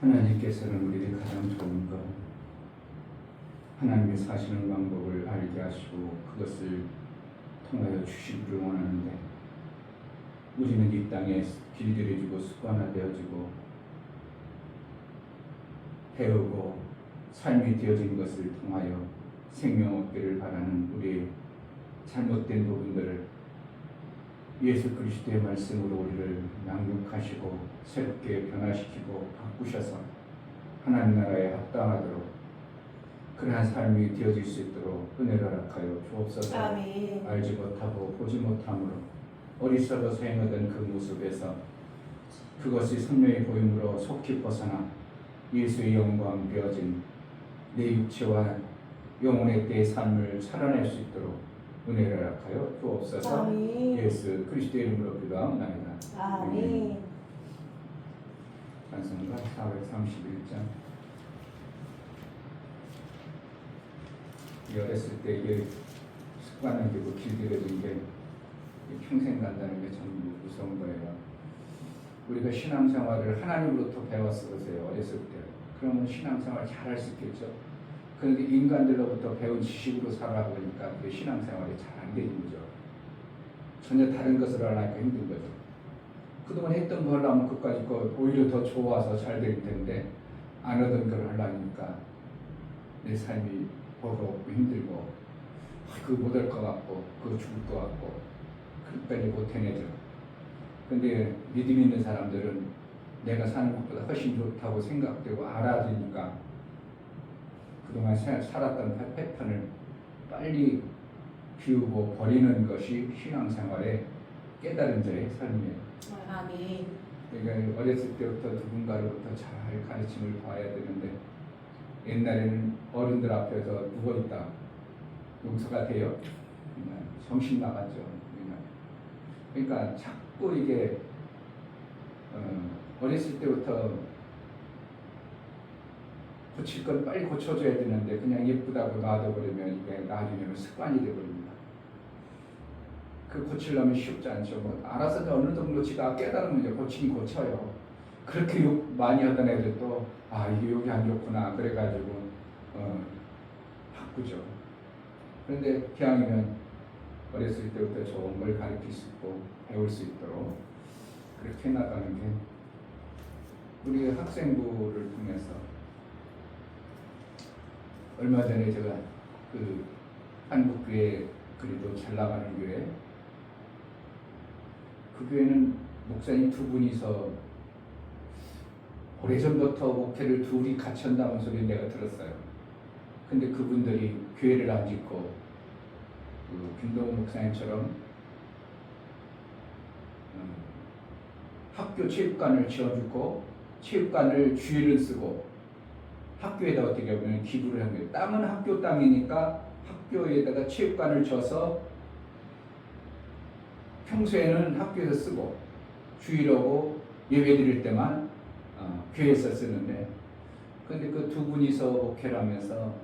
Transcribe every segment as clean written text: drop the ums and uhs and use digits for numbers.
하나님께서는 우리에게 가장 좋은 것, 하나님이 사시는 방법을 알게 하시고 그것을 통하여 주시기를 원하는데, 우리는 이 땅에 길들여지고 습관화되어지고 배우고 삶이 되어진 것을 통하여 생명 얻기를 바라는 우리의 잘못된 부분들을 예수 그리스도의 말씀으로 우리를 양육하시고 새롭게 변화시키고 바꾸셔서 하나님 나라에 합당하도록 그러한 삶이 되어질 수 있도록 은혜를 허락하여 주옵소서. 아멘. 알지 못하고 보지 못함으로 어리석어서 행하던 그 모습에서 그것이 성령의 보임으로 속히 벗어나 예수의 영광 되어진 내 육체와 영혼의 때의 삶을 살아낼 수 있도록 은혜를 허락하여 주옵소서. 아멘. 예수 그리스도의 이름으로 기도하옵나이다. 아멘. 찬송가 431장. 어렸을 때 이게 습관이 되고 길들여진 게 평생 간다는 게 참 무서운 거예요. 우리가 신앙생활을 하나님으로부터 배웠어요. 어렸을 때. 그러면 신앙생활 잘할 수 있겠죠. 그런데 인간들로부터 배운 지식으로 살아보니까 그게 신앙생활이 잘 안 되는 거죠. 전혀 다른 것을 하려니까 힘든 거죠. 그동안 했던 거 하려면 그까짓 거 오히려 더 좋아서 잘 될 텐데 안 하던 걸 하려니까 내 삶이 버겁고 힘들고 그거 못할 것 같고 그거 죽을 것 같고 그렇게까지 못 해내죠. 근데 믿음 있는 사람들은 내가 사는 것보다 훨씬 좋다고 생각되고 알아지니까 그동안 살았던 패턴을 빨리 비우고 버리는 것이 신앙생활의 깨달은 자의 삶이에요. 아멘. 그러니까 어렸을 때부터 누군가로부터 잘 가르침을 봐야 되는데 옛날에는 어른들 앞에서 누워있다 용서가 돼요? 정신 나갔죠. 그러니까 자꾸 이게 어렸을 때부터 고칠 건 빨리 고쳐줘야 되는데 그냥 예쁘다고 놔둬버리면 이게 나중에는 습관이 돼버립니다. 그 고치려면 쉽지 않죠. 뭐 알아서 어느 정도 지가 깨달으면 이제 고치긴 고쳐요. 그렇게 욕 많이 하던 애들도 아 이게 여기 안 좋구나 그래가지고 바꾸죠. 그런데 기왕이면 어렸을 때부터 좋은 걸 가르칠 수 있고 배울 수 있도록 그렇게 나가는 게 우리 학생부를 통해서 얼마 전에 제가 그 한국교회 그래도 잘 나가는 교회 그 교회는 목사님 두 분이서 오래전부터 목회를 둘이 같이 한다는 소리 내가 들었어요. 근데 그분들이 교회를 안 짓고 그 김동훈 목사님처럼 학교 체육관을 지어주고 체육관을 주일을 쓰고 학교에다 어떻게 보면 기부를 한 거예요. 땅은 학교 땅이니까 학교에다가 체육관을 져서 평소에는 학교에서 쓰고 주일하고 예배 드릴 때만 교회에서 쓰는데 근데 그 두 분이서 목회를 하면서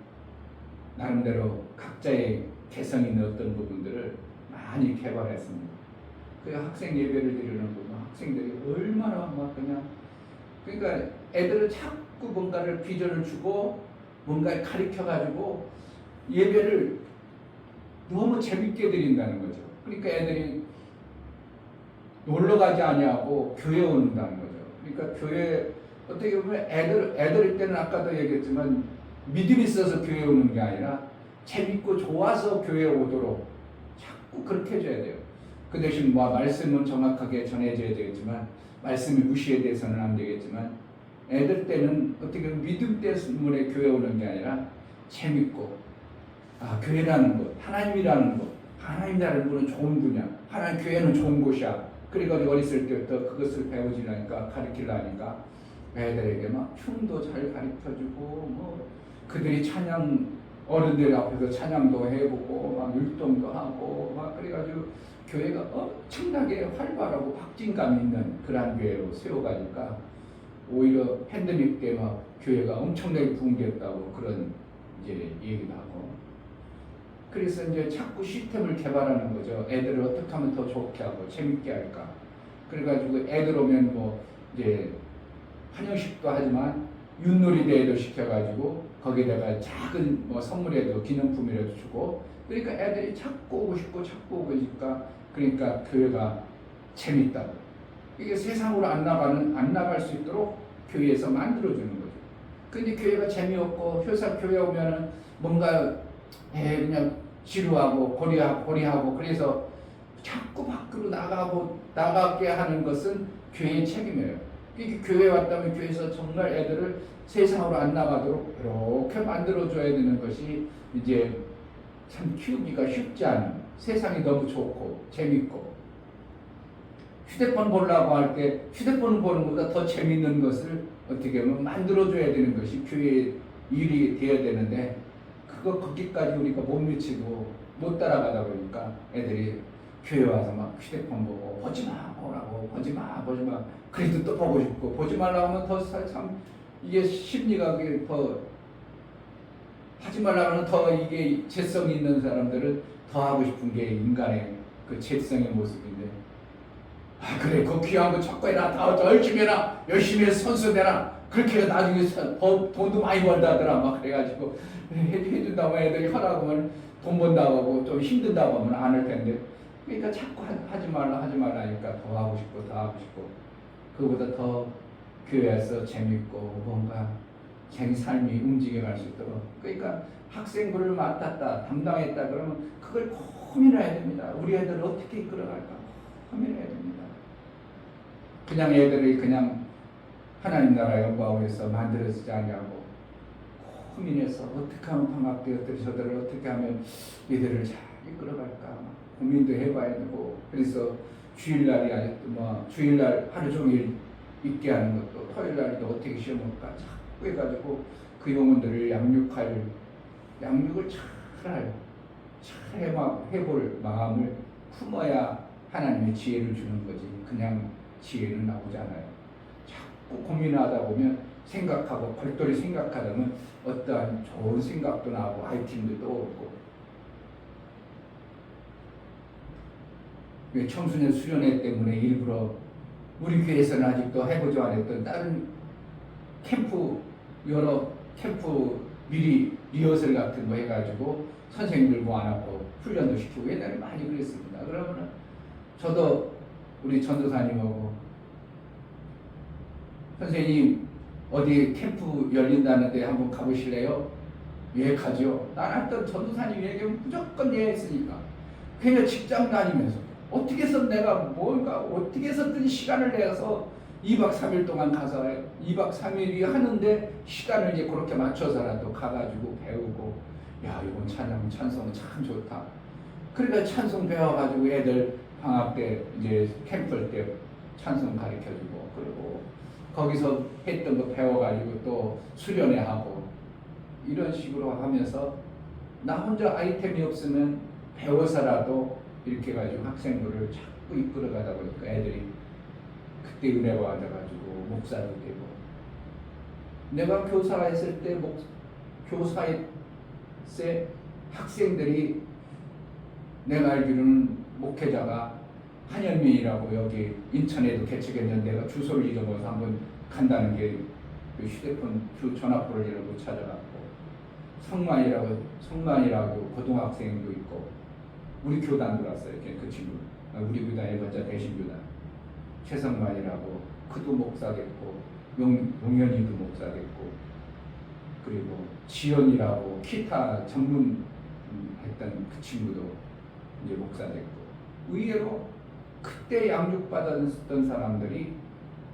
나름대로 각자의 개성 있는 어떤 부분들을 많이 개발했습니다. 그 학생 예배를 드리는 부분 학생들이 얼마나 막 그냥 그러니까 애들은 자꾸 뭔가를 비전을 주고 뭔가를 가르쳐가지고 예배를 너무 재밌게 드린다는 거죠. 그러니까 애들이 놀러 가지 아니하고 교회 온다는 거죠. 그러니까 교회 어떻게 보면 애들일 때는 아까도 얘기했지만 믿음이 있어서 교회 오는 게 아니라 재밌고 좋아서 교회에 오도록 자꾸 그렇게 해줘야 돼요. 그 대신 뭐 말씀은 정확하게 전해줘야 되겠지만 말씀이 무시에 대해서는 안 되겠지만 애들 때는 어떻게 보면 믿음 때문에 교회 오는 게 아니라 재밌고 교회라는 것, 하나님이라는 것, 하나님이라는 분은 좋은 분이야. 하나님 교회는 좋은 곳이야. 그래가지고 어렸을 때부터 그것을 배우지라니까 가르치려니까 애들에게 막 춤도 잘 가르쳐주고 뭐 그들이 찬양 어른들 앞에서 찬양도 해보고 막 율동도 하고 막 그래가지고 교회가 엄청나게 활발하고 박진감 있는 그런 교회로 세워가니까 오히려 팬데믹 때 막 교회가 엄청나게 붕괴했다고 그런 이제 얘기도 하고 그래서 이제 자꾸 시스템을 개발하는 거죠. 애들을 어떻게 하면 더 좋게 하고 재밌게 할까. 그래가지고 애들 오면 뭐 이제 1 환영식도 하지만 윷놀이 대회도 시켜가지고 거기다가 작은 뭐 선물에도 기념품이라도 주고 그러니까 애들이 자꾸 오고 싶고 자꾸 오고 싶으니까 그러니까 교회가 재밌다고 이게 세상으로 안 나갈 수 있도록 교회에서 만들어주는 거죠. 근데 교회가 재미없고 교회 오면은 뭔가 그냥 지루하고 고리하고 그래서 자꾸 밖으로 나가게 하는 것은 교회의 책임이에요. 이게 교회 왔다면 교회에서 정말 애들을 세상으로 안 나가도록 이렇게 만들어줘야 되는 것이 이제 참 키우기가 쉽지 않은 세상이 너무 좋고 재밌고 휴대폰 보려고 할 때 휴대폰 보는 것보다 더 재밌는 것을 어떻게 보면 만들어줘야 되는 것이 교회의 일이 되어야 되는데 거기까지 우리가 못 미치고 못 따라가다 보니까 애들이 교회 와서 막 휴대폰 보고 보지마 보라고 보지마 그래도 또 보고 싶고 보지 말라고 하면 더 참 이게 심리가 더 하지 말라고 하면 더 이게 재성이 있는 사람들은 더 하고 싶은 게 인간의 그 재성의 모습인데 그래 그 귀한 거 찾고 해라 다 열심히 해라 열심히 해서 선수 되라 그렇게 해서 나중에 돈도 많이 벌다 하더라 막 그래가지고 해준다고 애들이 하라고 돈 번다고 하고 좀 힘든다고 하면 안 할 텐데 그러니까 자꾸 하지 말라 하니까 더 하고 싶고 그보다 더 교회에서 재밌고 뭔가 자기 삶이 움직여갈 수 있도록 그러니까 학생부를 맡았다 담당했다 그러면 그걸 고민해야 됩니다. 우리 애들을 어떻게 이끌어갈까 고민해야 됩니다. 그냥 애들이 그냥 하나님 나라 영광을 위해서 만들어지지 않냐고 고민해서 어떻게 하면 방학 때 저들을 어떻게 하면 이들을 잘 이끌어갈까 고민도 해봐야 되고 그래서 주일날 하루 종일 있게 하는 것도 토요일날도 어떻게 시험 볼까 자꾸 해가지고 그 영혼들을 양육을 잘 해볼 마음을 품어야 하나님의 지혜를 주는 거지 그냥 지혜는 나오지 않아요. 자꾸 고민하다 보면 생각하고 별도리 생각하다 보면 어떠한 좋은 생각도 나오고 아이템도 떠오르고 청소년 수련회 때문에 일부러 우리 교회에서는 아직도 해보지 않았던 다른 여러 캠프 미리 리허설 같은 거 해가지고 선생님들 모아놓고 훈련도 시키고 옛날에 많이 그랬습니다. 그러면은 저도 우리 전도사님하고 선생님 어디 캠프 열린다는데 한번 가보실래요? 예 가죠. 나는 전도사님 얘기하면 무조건 예 했으니까 그냥 직장 다니면서 어떻게 해서 내가 어떻게 해서든 시간을 내서 2박 3일 동안 가서 2박 3일이 하는데 시간을 이제 그렇게 맞춰서라도 가가지고 배우고 야 이건 찬송은 참 좋다. 그러니까 찬송 배워가지고 애들 방학 때 이제 캠프 때 찬송 가르쳐주고 그리고 거기서 했던 거 배워가지고 또 수련회 하고 이런 식으로 하면서 나 혼자 아이템이 없으면 배워서라도 이렇게 해가지고 학생들을 자꾸 이끌어가다 보니까 애들이 그때 은혜가 와가지고 목사도 되고 내가 교사했을 때 교사의 학생들이 내가 알기로는 목회자가 한현민이라고 여기 인천에도 개척했는데 내가 주소를 잊어버려서 한번 간다는 게 휴대폰 전화번호를 이러고 찾아갔고 성만이라고 고등학생도 있고 우리 교단 들어왔어요. 그 친구 우리 교단에 먼저 대신교단 최성만이라고 그도 목사 됐고 용현이도 목사 됐고 그리고 지연이라고 기타 전문 했던 그 친구도 이제 목사 됐고 의외로 그때 양육받았던 사람들이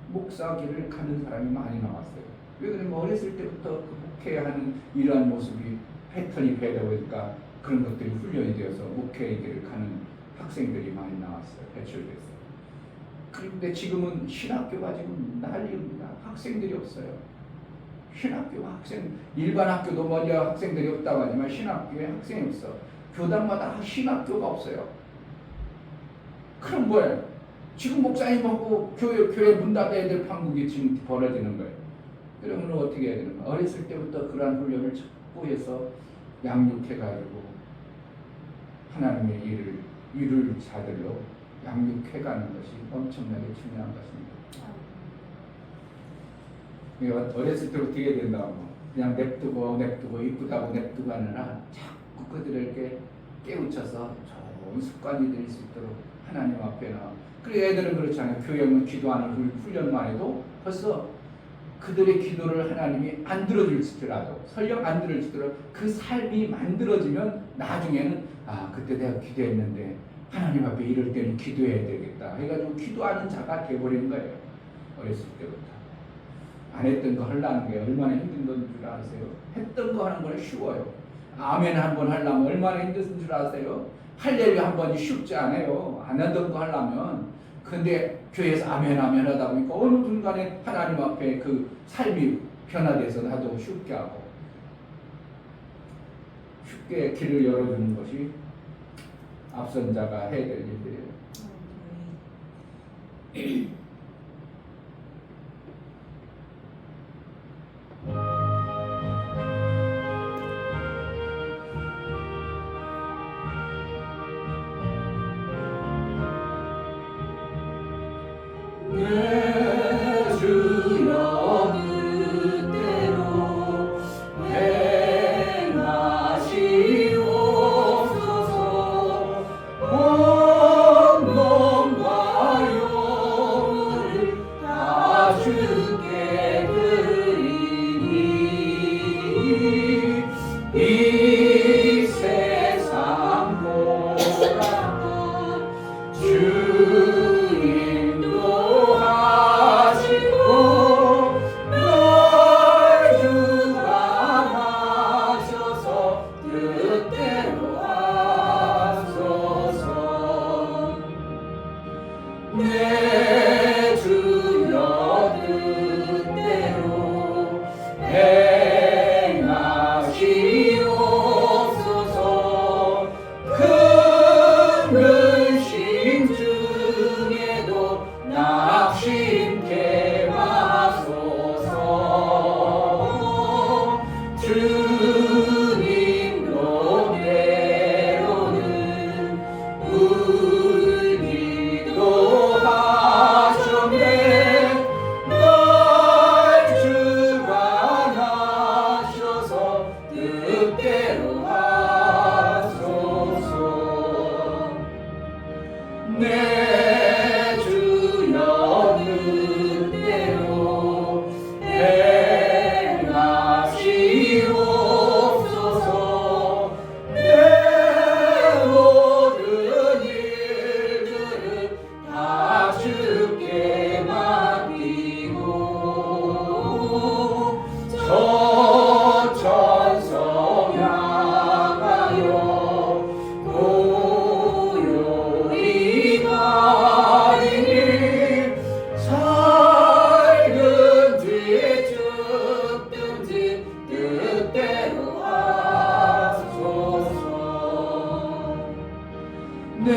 목사길을 가는 사람이 많이 나왔어요. 왜 그러냐면 어렸을 때부터 그 목회하는 이러한 모습이 패턴이 배다 보니까 그런 것들이 훈련이 되어서 목회의 길을 가는 학생들이 많이 나왔어요. 배출됐어요. 그런데 지금은 신학교가 지금 난리입니다. 학생들이 없어요. 신학교 일반 학교도 먼저 학생들이 없다고 하지만 신학교에 학생이 없어. 교단마다 신학교가 없어요. 그럼 뭐예요? 지금 목사님하고 교회 문 닫아야 될 판국이 지금 벌어지는 거예요. 그러면 어떻게 해야 되는 거예요? 어렸을 때부터 그러한 훈련을 자꾸 해서 양육해가지고 하나님의 일을 이룰 자들로 양육해가는 것이 엄청나게 중요한 것입니다. 어렸을 때부터 어떻게 된다고 그냥 냅두고 이쁘다고 냅두고 하느라 자꾸 그들에게 깨우쳐서 좋은 습관이 될 수 있도록 하나님 앞에 나와. 그리고 애들은 그렇잖아요. 교회는 기도하는 훈련만 해도 벌써 그들의 기도를 하나님이 안 들어줄지라도 설령 안 들어줄지라도 그 삶이 만들어지면 나중에는 그때 내가 기도했는데 하나님 앞에 이럴 때는 기도해야 되겠다 해가지고 기도하는 자가 돼버리는 거예요. 어렸을 때부터 안 했던 거 하려는 게 얼마나 힘든 건 줄 아세요? 했던 거 하는 건 쉬워요. 아멘 한번 하려면 얼마나 힘든 줄 아세요? 할렐루야 한 번이 쉽지 않아요. 안 하던 거 하려면. 근데 교회에서 아멘 하다 보니까 어느 순간에 하나님 앞에 그 삶이 변화돼서 나도 쉽게 하고 쉽게 길을 열어주는 것이 앞선 자가 해야 될 일들이에요. 내 주여 뜻대로 행하시옵소서. 온 몸과 영혼을 다 주께 드리니 이 세상 보다 주님도 하시고 널 주관하셔서 뜻대로 하소서. 내 주여 뜻대로 행하시옵소서. 큰 심중에도 낙심케 마소서. 주님도 때로는 울기도 하셨네. 널 주관하셔서 뜻대로 하소서. 내 주여 뜻대로 행하시옵소서. 내 모든 일들을 다 주께 맡기고 저 천성 향하여 고요히 가리니 살든지 죽든지 뜻대로 하소서. 내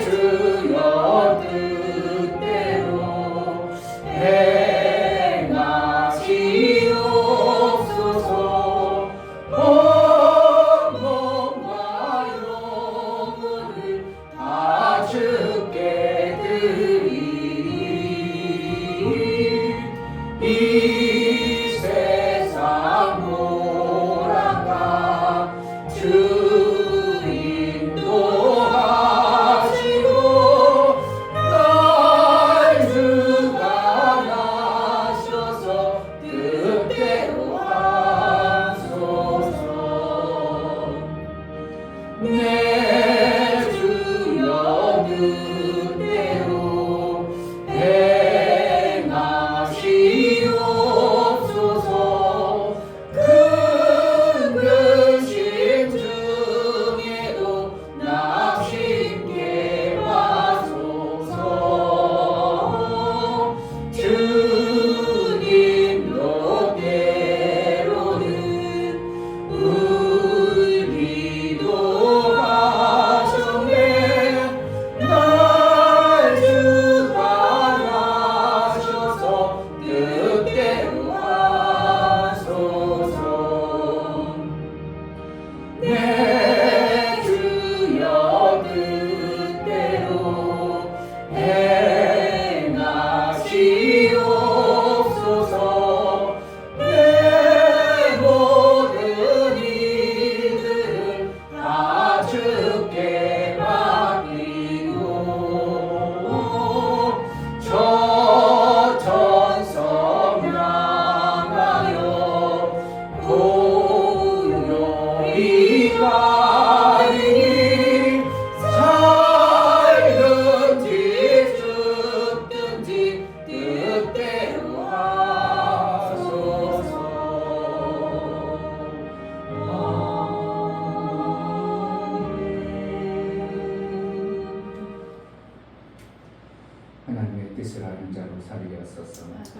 주여 뜻대로 행하시옵소서. 온 몸과 영혼을 다 주께 드리니 이 세상 돌아가 주인도 하시고 날 주관하셔서 뜻대로 하소서. 내 주여 뜻대로 행하시옵소서.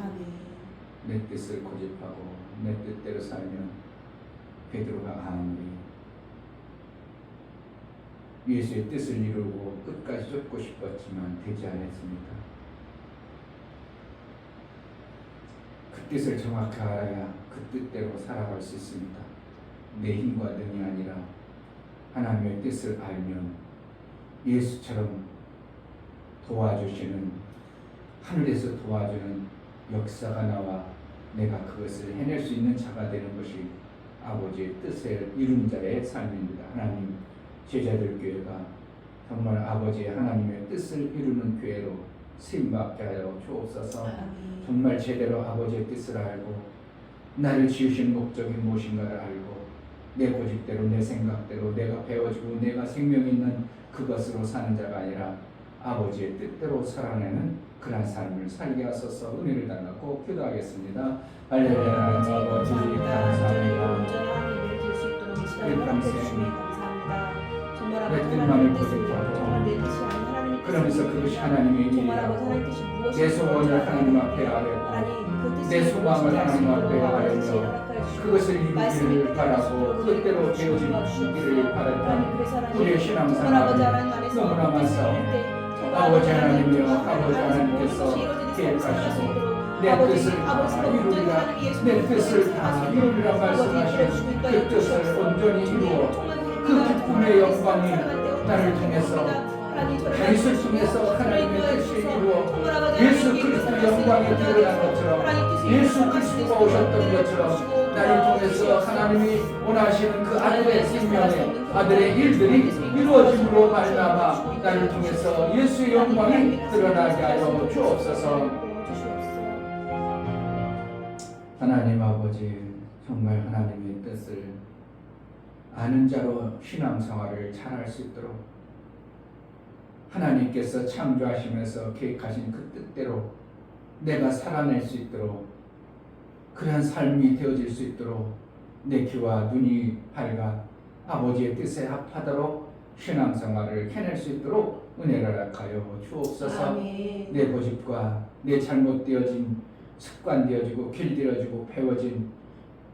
아멘. 내 뜻을 고집하고 내 뜻대로 살면 베드로가 아무리 예수의 뜻을 이루고 끝까지 쫓고 싶었지만 되지 않았습니다. 그 뜻을 정확히 알아야 그 뜻대로 살아갈 수 있습니다. 내 힘과 능이 아니라 하나님의 뜻을 알면 예수처럼 도와주시는, 하늘에서 도와주는 역사가 나와 내가 그것을 해낼 수 있는 자가 되는 것이 아버지의 뜻을 이룬 자의 삶입니다. 하나님, 제자들 교회가 정말 아버지의 하나님의 뜻을 이루는 교회로 쓰임받게 하여 주옵소서. 아멘. 정말 제대로 아버지의 뜻을 알고 나를 지으신 목적이 무엇인가를 알고 내 고집대로 내 생각대로 내가 배워지고 내가 생명 있는 그것으로 사는 자가 아니라 아버지의 뜻대로 살아내는 그런 삶을 살게 하소서. 은혜를 달라고 기도하겠습니다. 할렐루야. 아버지 감사합니다. 내 평생 내 뜻만을 고집하고 그러면서 그것이 하나님의 일이라고 내 소원을 하나님 앞에 아뢰고 내 소망을 하나님 앞에 아뢰며 그것을 이루기를 바라고 그대로 되어지기를 바랐던 우리의 신앙생활을 너무나 많사옵니다. 아버지 하나님이여, 아버지 하나님께서 계획하시고 내 뜻을 다 이루리라, 내 뜻을 다 이루리라 말씀하신 그 뜻을 온전히 이루어 그 기쁨의 영광이 나를 통해서 다윗을 통해서 하나님의 뜻이 이루어 예수 그리스도의 영광이 드러난 것처럼 예수 그리스도가 오셨던 것처럼 나를 통해서 하나님이 원하시는 그 아들의 생명의 아들의 일들이 이루어짐으로 말미암아 나를 통해서 예수의 영광이 드러나게 하여 주옵소서. 하나님 아버지, 정말 하나님의 뜻을 아는 자로 신앙생활을 잘할 수 있도록 하나님께서 창조하시면서 계획하신 그 뜻대로 내가 살아낼 수 있도록 그러한 삶이 되어질 수 있도록 내 귀와 눈이 밝아 아버지의 뜻에 합하도록 신앙생활을 해낼 수 있도록 은혜를 허락하여 주옵소서. 아멘. 내 고집과 내 잘못되어진 습관되어지고 길들여지고 배워진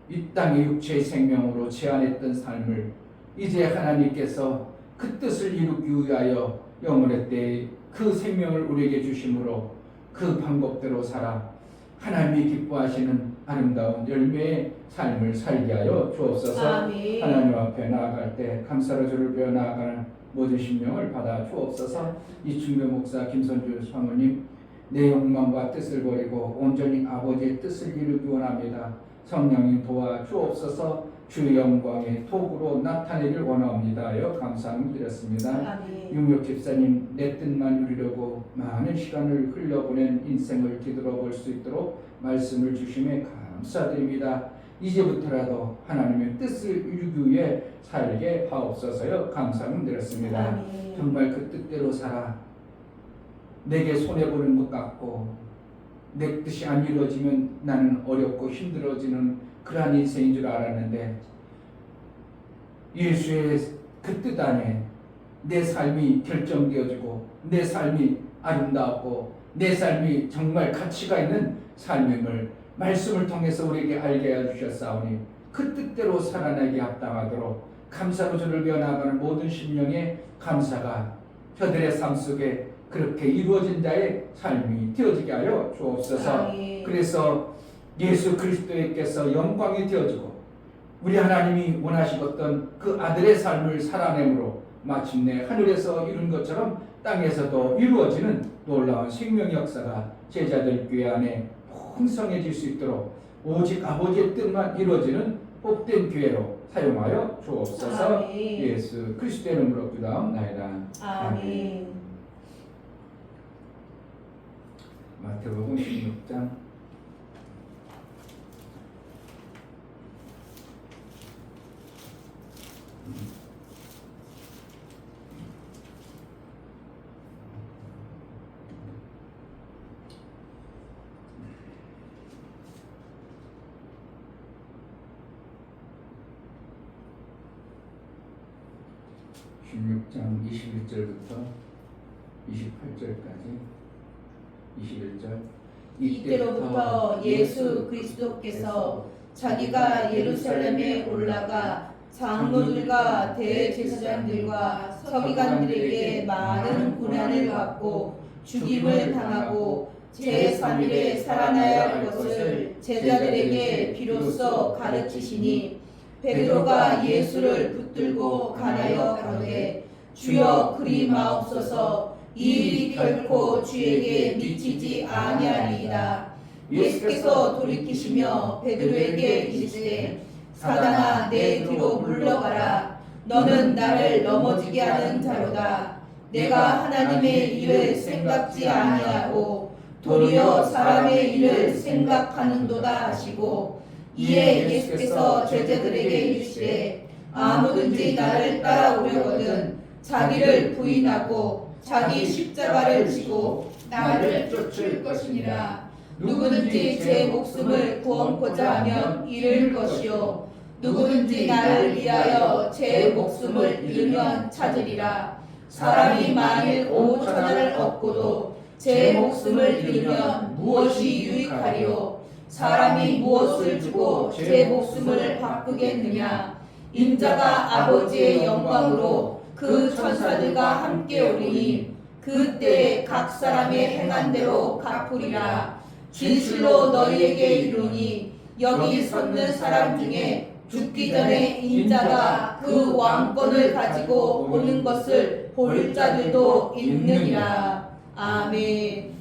이 땅의 육체의 생명으로 제한했던 삶을 이제 하나님께서 그 뜻을 이루기 위하여 영원의 때에 그 생명을 우리에게 주심으로 그 방법대로 살아 하나님이 기뻐하시는 아름다운 열매의 삶을 살게 하여 주옵소서. 아멘. 하나님 앞에 나아갈 때 감사로 주를 배워 나아가는 모든 심령을 받아 주옵소서. 이충배 목사, 김선주 사모님, 내 욕망과 뜻을 버리고 온전히 아버지의 뜻을 이루기 원합니다. 성령님 도와 주옵소서. 주의 영광의 도구로 나타내길 원합니다요. 감사함을 드렸습니다. 아멘. 윤혁 집사님, 내 뜻만 이루려고 많은 시간을 흘려보낸 인생을 뒤돌아볼 수 있도록 말씀을 주심에 감사드립니다. 이제부터라도 하나님의 뜻을 이루기 위해 살게 하옵소서요. 감사함을 드렸습니다. 아멘. 정말 그 뜻대로 살아 내게 손해보는 것 같고 내 뜻이 안 이루어지면 나는 어렵고 힘들어지는 그러한 인생인 줄 알았는데 예수의 그 뜻 안에 내 삶이 결정되어지고 내 삶이 아름다웠고 내 삶이 정말 가치가 있는 삶임을 말씀을 통해서 우리에게 알게 해주셨사오니 그 뜻대로 살아내게 합당하도록 감사로 주를 배워나가는 모든 심령의 감사가 저들의 삶 속에 그렇게 이루어진 자의 삶이 되어지게 하여 주옵소서. 아멘. 그래서 예수 그리스도께서 영광이 되어지고 우리 하나님이 원하시었던 그 아들의 삶을 살아내므로 마침내 하늘에서 이룬 것처럼 땅에서도 이루어지는 놀라운 생명 역사가 제자들 교회 안에 풍성해질 수 있도록 오직 아버지의 뜻만 이루어지는 복된 교회로 사용하여 주옵소서. 아멘. 예수 그리스도의 이름으로 기도하옵나이다. 아멘. 마태복음 16장 16장 21절부터 28절까지 21절 이때로부터 예수 그리스도께서 자기가 예루살렘에 올라가 장로들과 대제사장들과 서기관들에게 많은 고난을 받고 죽임을 당하고 제3일에 살아나야 할 것을 제자들에게 비로소 가르치시니 베드로가 예수를 붙들고 가나여 가로되 주여 그리 마옵소서 이 일이 결코 주에게 미치지 아니하리이다. 예수께서 돌이키시며 베드로에게 이르시되 사단아 내 뒤로 물러가라. 너는 나를 넘어지게 하는 자로다. 내가 하나님의 일을 생각지 아니하고 도리어 사람의 일을 생각하는도다 하시고 이에 예수께서 제자들에게 이르시되 아무든지 나를 따라오려거든 자기를 부인하고 자기 십자가를 지고 나를 쫓을 것이니라. 누구든지 제 목숨을 구원코자 하면 잃을 것이요 누구든지 나를 위하여 제 목숨을 잃으면 찾으리라. 사람이 만일 온 천하를 얻고도 제 목숨을 잃으면 무엇이 유익하리요? 사람이 무엇을 주고 제 목숨을 바꾸겠느냐? 인자가 아버지의 영광으로 그 천사들과 함께 오리니 그때에 각 사람의 행한 대로 갚으리라. 진실로 너희에게 이르노니 여기 섰는 사람 중에 죽기 전에 인자가 그 왕권을 가지고 오는 것을 볼 자들도 있느니라. 아멘.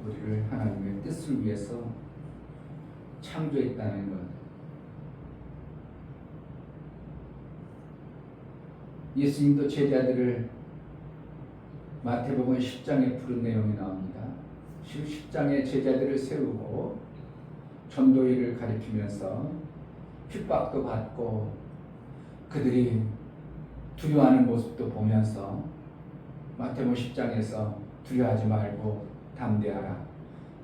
우리를 하나님의 뜻을 위해서 창조했다는 것. 예수님도 제자들을 마태복음 10장에 부른 내용이 나옵니다. 10장에 제자들을 세우고 전도일을 가리키면서 핍박도 받고 그들이 두려워하는 모습도 보면서 마태복음 10장에서 두려워하지 말고 담대하라.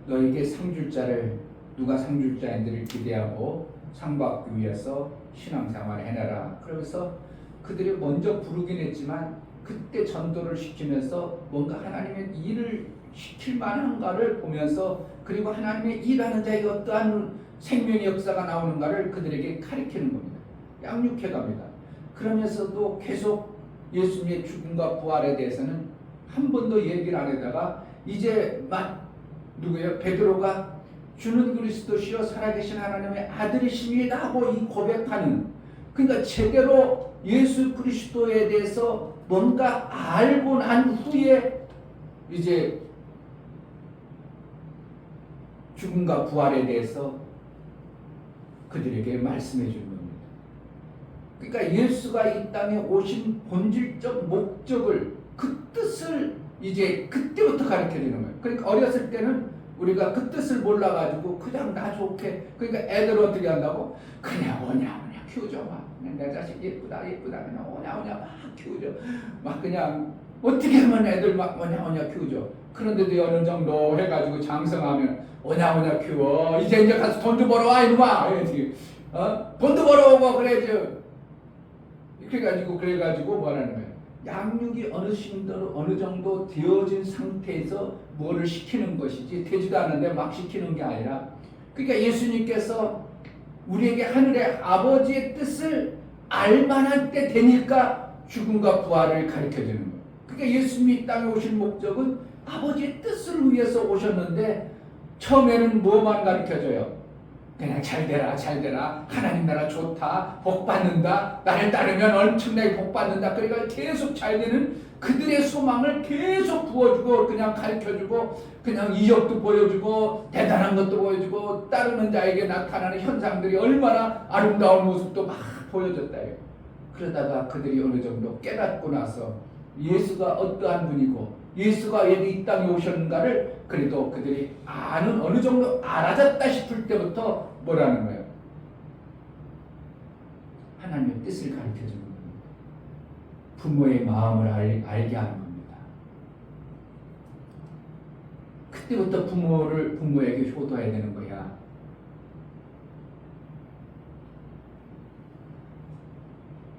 너에게 상 줄 자를 누가 상 줄 자인들을 기대하고 상 받기 위해서 신앙생활을 해내라. 그러면서 그들이 먼저 부르긴 했지만 그때 전도를 시키면서 뭔가 하나님의 일을 시킬 만한가를 보면서 그리고 하나님의 일하는 자에게 어떠한 생명의 역사가 나오는가를 그들에게 가르치는 겁니다. 양육해 갑니다. 그러면서도 계속 예수님의 죽음과 부활에 대해서는 한 번도 얘기를 안 하다가 이제 누구예요? 베드로가 주는 그리스도시요 살아계신 하나님의 아들이십니다 하고 이 고백하는, 그러니까 제대로 예수 그리스도에 대해서 뭔가 알고 난 후에 이제 죽음과 부활에 대해서 그들에게 말씀해 주는 겁니다. 그러니까 예수가 이 땅에 오신 본질적 목적을, 그 뜻을 이제 그때부터 가르쳐 주는 거예요. 그러니까 어렸을 때는 우리가 그 뜻을 몰라가지고 그냥 나 좋게, 그러니까 애들 어떻게 한다고? 그냥 오냐 키우죠. 막 내 자식 예쁘다 그냥 오냐 막 키우죠. 막 그냥 어떻게 하면 애들 막 오냐 키우죠. 그런데도 어느 정도 해가지고 장성하면 오냐 키워. 이제 가서 돈도 벌어와 이놈아. 돈도 벌어오고 그래야죠. 그래가지고 뭐라는 거예요? 양육이 어느 정도 되어진 상태에서 뭐를 시키는 것이지 되지도 않은데 막 시키는 게 아니라, 그러니까 예수님께서 우리에게 하늘의 아버지의 뜻을 알만한 때 되니까 죽음과 부활을 가르쳐주는 거예요. 그러니까 예수님이 이 땅에 오신 목적은 아버지의 뜻을 위해서 오셨는데 처음에는 뭐만 가르쳐줘요? 그냥 잘 되라 하나님 나라 좋다, 복 받는다, 나를 따르면 엄청나게 복 받는다. 그러니까 계속 잘 되는 그들의 소망을 계속 부어주고 그냥 가르쳐주고 그냥 이적도 보여주고 대단한 것도 보여주고 따르는 자에게 나타나는 현상들이 얼마나 아름다운 모습도 막 보여줬다. 그러다가 그들이 어느 정도 깨닫고 나서 예수가 어떠한 분이고 예수가 왜 이 땅에 오셨는가를 그래도 그들이 어느 정도 알아졌다 싶을 때부터 뭐라는 거예요? 하나님의 뜻을 가르쳐주는 겁니다. 부모의 마음을 알게 하는 겁니다. 그때부터 부모에게 효도해야 되는 거야.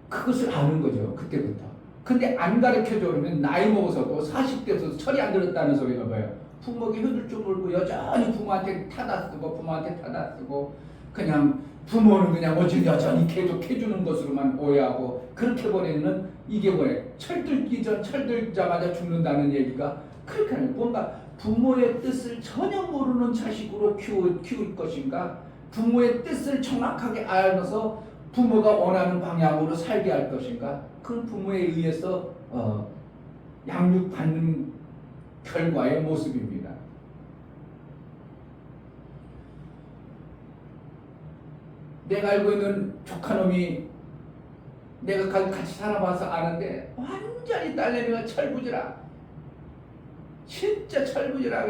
그것을 아는 거죠. 그때부터. 근데 안 가르쳐줘 그러면 나이 먹어서도 40대에서 철이 안 들었다는 소리가 뭐예요? 부모에게 효들쭉 물고 여전히 부모한테 타다 쓰고 그냥 부모는 그냥 어찌 여전히 계속해주는 것으로만 오해하고 그렇게 버리는 이게 뭐예요? 철들자마자 죽는다는 얘기가 그렇게 하는 거예요. 뭔가 부모의 뜻을 전혀 모르는 자식으로 키울 것인가, 부모의 뜻을 정확하게 알아서 부모가 원하는 방향으로 살게 할 것인가, 그건 부모에 의해서 양육받는 결과의 모습입니다. 내가 알고 있는 조카놈이 내가 같이 살아봐서 아는데 완전히 딸내미가 철부지라, 진짜 철부지라.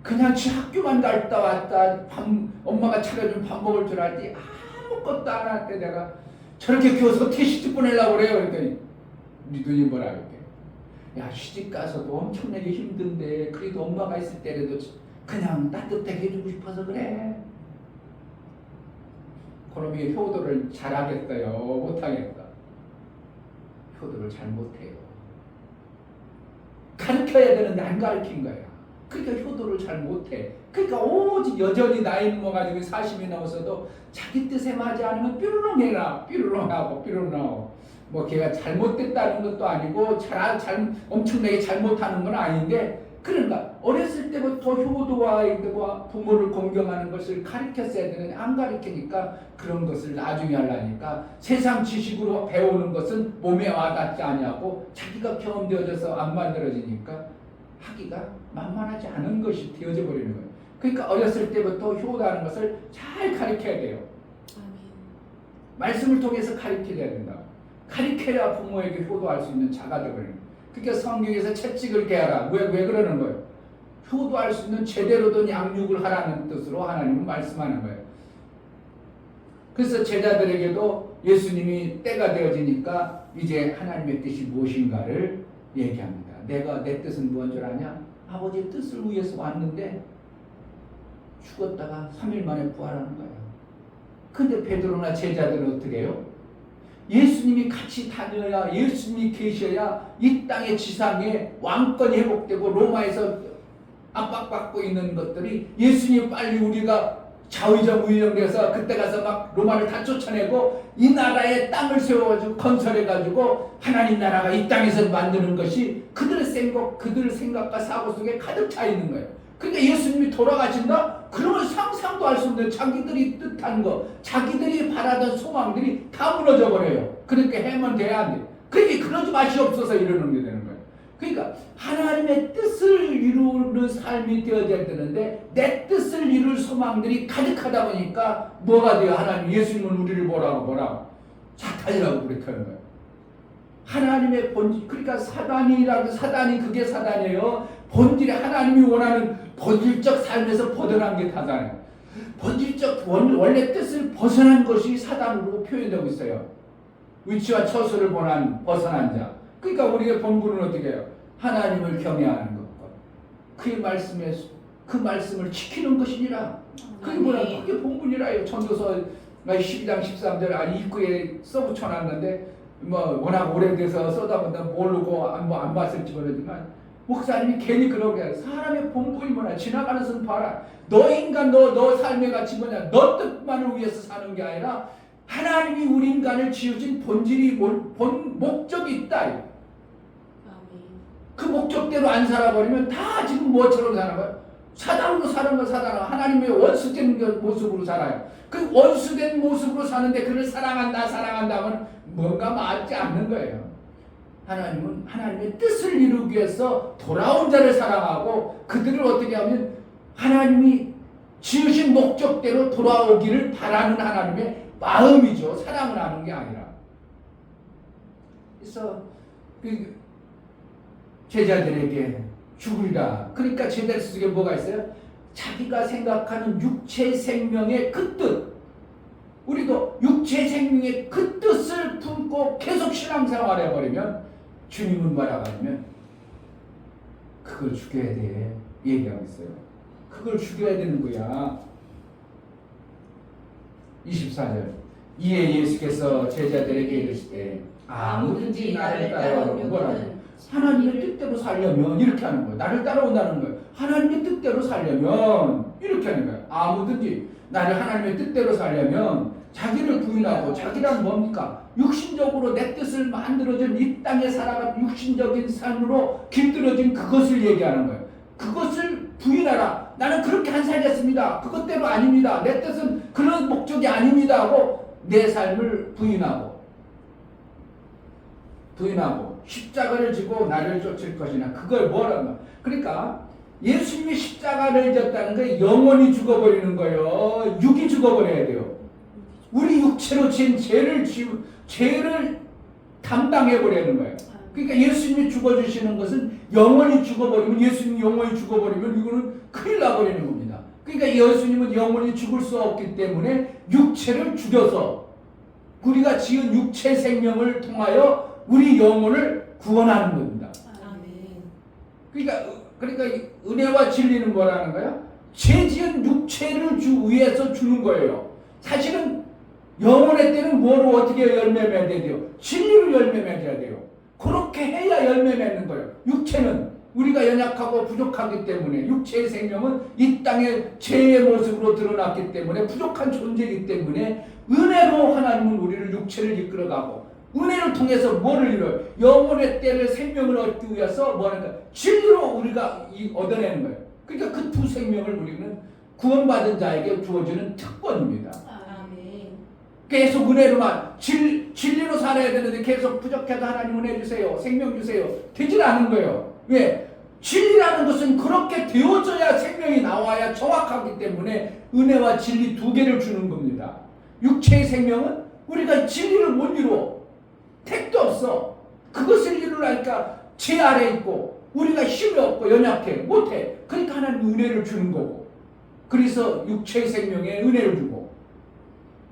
그냥 지 학교만 갔다 왔다 엄마가 차려준 밥 먹을 줄 알지 아무것도 안 할 때 내가 저렇게 키워서 어떻게 시집 보내려고 그래요? 그랬더니 니들이 뭐라 그럴게. 야, 시집 가서도 엄청나게 힘든데 그래도 엄마가 있을 때라도 그냥 따뜻하게 해주고 싶어서 그래. 그놈이 효도를 잘하겠어요? 못하겠어? 효도를 잘 못해요. 가르쳐야 되는데 안 가르친 거야. 그러니까 효도를 잘 못해. 그러니까 오직 여전히 나이 먹어가지고 40이 넘어서도 자기 뜻에 맞지 않으면 삐루렁하고 뭐 걔가 잘못됐다는 것도 아니고 엄청나게 잘못하는 건 아닌데, 그러니까 어렸을 때부터 효도와 부모를 공경하는 것을 가르쳤어야 되는데 안 가르치니까 그런 것을 나중에 하려니까 세상 지식으로 배우는 것은 몸에 와닿지 아니하고 자기가 경험되어져서 안 만들어지니까 하기가 만만하지 않은 것이 되어져 버리는 거예요. 그러니까 어렸을 때부터 효도하는 것을 잘 가르쳐야 돼요. 말씀을 통해서 가르쳐야 된다. 가르쳐야 부모에게 효도할 수 있는 자가 되어버리는 거예요. 그러니까 성경에서 채찍을 이렇게 하라. 왜 그러는 거예요? 효도할 수 있는 제대로 된 양육을 하라는 뜻으로 하나님은 말씀하는 거예요. 그래서 제자들에게도 예수님이 때가 되어지니까 이제 하나님의 뜻이 무엇인가를 얘기합니다. 내가 내 뜻은 무엇인 줄 아냐? 아버지의 뜻을 위해서 왔는데 죽었다가 3일 만에 부활하는 거예요. 근데 베드로나 제자들은 어떻게 해요? 예수님이 같이 다녀야, 예수님이 계셔야 이 땅의 지상에 왕권이 회복되고 로마에서 압박받고 있는 것들이 예수님 빨리 우리가 좌의정 우의정돼서 그때 가서 막 로마를 다 쫓아내고 이 나라에 땅을 세워가지고 건설해가지고 하나님 나라가 이 땅에서 만드는 것이 그들의 생각과 사고 속에 가득 차 있는 거예요. 그러니까 예수님이 돌아가신다? 그러면 상상도 할 수 없는 자기들이 뜻한 거, 자기들이 바라던 소망들이 다 무너져 버려요. 그러니까 해면 돼야 안 돼. 그러니까 그러지 마시옵소서 이러는 게 되는 거예요. 그러니까 하나님의 뜻을 이루는 삶이 되어져야 되는데 내 뜻을 이룰 소망들이 가득하다 보니까 뭐가 돼요? 하나님, 예수님은 우리를 뭐라고? 사탄이라고 그렇게 하는 거예요. 하나님의 본질, 그러니까 사단이 그게 사단이에요. 본질에 하나님이 원하는 본질적 삶에서 벗어난 게 사단이에요. 본질적 원래 뜻을 벗어난 것이 사단으로 표현되고 있어요. 위치와 처소를 벗어난 자. 그러니까 우리의 본분은 어떻게 해요? 하나님을 경외하는 것과 그 말씀을 지키는 것이니라. 그게 뭐야? 그게 본분이라요. 전도서 12장 13절 입구에 써붙여놨는데 뭐 워낙 오래돼서 써다 보다 모르고 안 봤을지 모르지만 목사님이 괜히 그러게 해요. 사람의 본분이 뭐냐? 지나가는 선 봐라. 너 인간 너 삶의 가치 뭐냐? 너 뜻만을 위해서 사는 게 아니라 하나님이 우리 인간을 지으신 본질이 목적이 있다. 그 목적대로 안 살아버리면 다 지금 뭐처럼 사는 거야? 사단으로 사는 거 하나님의 원수된 모습으로 살아요. 그 원수된 모습으로 사는데 그를 사랑한다 하면 뭔가 맞지 않는 거예요. 하나님은 하나님의 뜻을 이루기 위해서 돌아온 자를 사랑하고 그들을 어떻게 하면 하나님이 지으신 목적대로 돌아오기를 바라는 하나님의 마음이죠. 사랑을 하는 게 아니라. 그래서 제자들에게 죽으리라. 그러니까 제자들 속에 뭐가 있어요? 자기가 생각하는 육체 생명의 그 뜻. 우리도 육체 생명의 그 뜻을 품고 계속 신앙생활 해버리면 주님은 뭐라고 하냐면 그걸 죽여야 돼 얘기하고 있어요. 그걸 죽여야 되는 거야. 24절 이에 예수께서 제자들에게 이르시되 아무든지 나를 따라오는 거는 하나님의 뜻대로 살려면 이렇게 하는 거예요. 나를 따라온다는 거예요. 하나님의 뜻대로 살려면 이렇게 하는 거예요. 아무든지 나를 하나님의 뜻대로 살려면 자기를 부인하고, 자기란 뭡니까? 육신적으로 내 뜻을 만들어진 이 땅에 살아가는 육신적인 삶으로 길들여진 그것을 얘기하는 거예요. 그것을 부인하라. 나는 그렇게 안 살겠습니다. 그것대로 아닙니다. 내 뜻은 그런 목적이 아닙니다 하고 내 삶을 부인하고 십자가를 지고 나를 쫓을 것이나, 그걸 뭐라는 거야. 그러니까 예수님이 십자가를 졌다는 게 영원히 죽어버리는 거예요. 육이 죽어버려야 돼요. 우리 육체로 지은 죄를 담당해버리는 거예요. 그러니까 예수님이 죽어주시는 것은 영원히 죽어버리면, 예수님이 영원히 죽어버리면 이거는 큰일 나버리는 겁니다. 그러니까 예수님은 영원히 죽을 수 없기 때문에 육체를 죽여서 우리가 지은 육체 생명을 통하여 우리 영혼을 구원하는 겁니다. 그러니까 은혜와 진리는 뭐라는 거야? 죄 지은 육체를 위해서 주는 거예요. 사실은 영혼의 때는 뭐로 어떻게 열매 맺어야 돼요? 진리로 열매 맺어야 돼요. 그렇게 해야 열매 맺는 거예요. 육체는 우리가 연약하고 부족하기 때문에, 육체의 생명은 이 땅에 죄의 모습으로 드러났기 때문에 부족한 존재이기 때문에 은혜로 하나님은 우리를 육체를 이끌어가고, 은혜를 통해서 뭐를 이뤄요? 영혼의 때를 생명을 얻기 위해서 뭐 하는가? 진리로 우리가 얻어내는 거예요. 그러니까 그 두 생명을 우리는 구원받은 자에게 주어지는 특권입니다. 계속 은혜로만 진리로 살아야 되는데 계속 부족해도 하나님 은혜 주세요, 생명 주세요, 되질 않은 거예요. 왜? 진리라는 것은 그렇게 되어져야 생명이 나와야 정확하기 때문에 은혜와 진리 두 개를 주는 겁니다. 육체의 생명은 우리가 진리를 못 이루어. 택도 없어. 그것을 이루라니까 죄 아래 있고 우리가 힘이 없고 연약해, 못해. 그러니까 하나님 은혜를 주는 거고, 그래서 육체의 생명에 은혜를 주고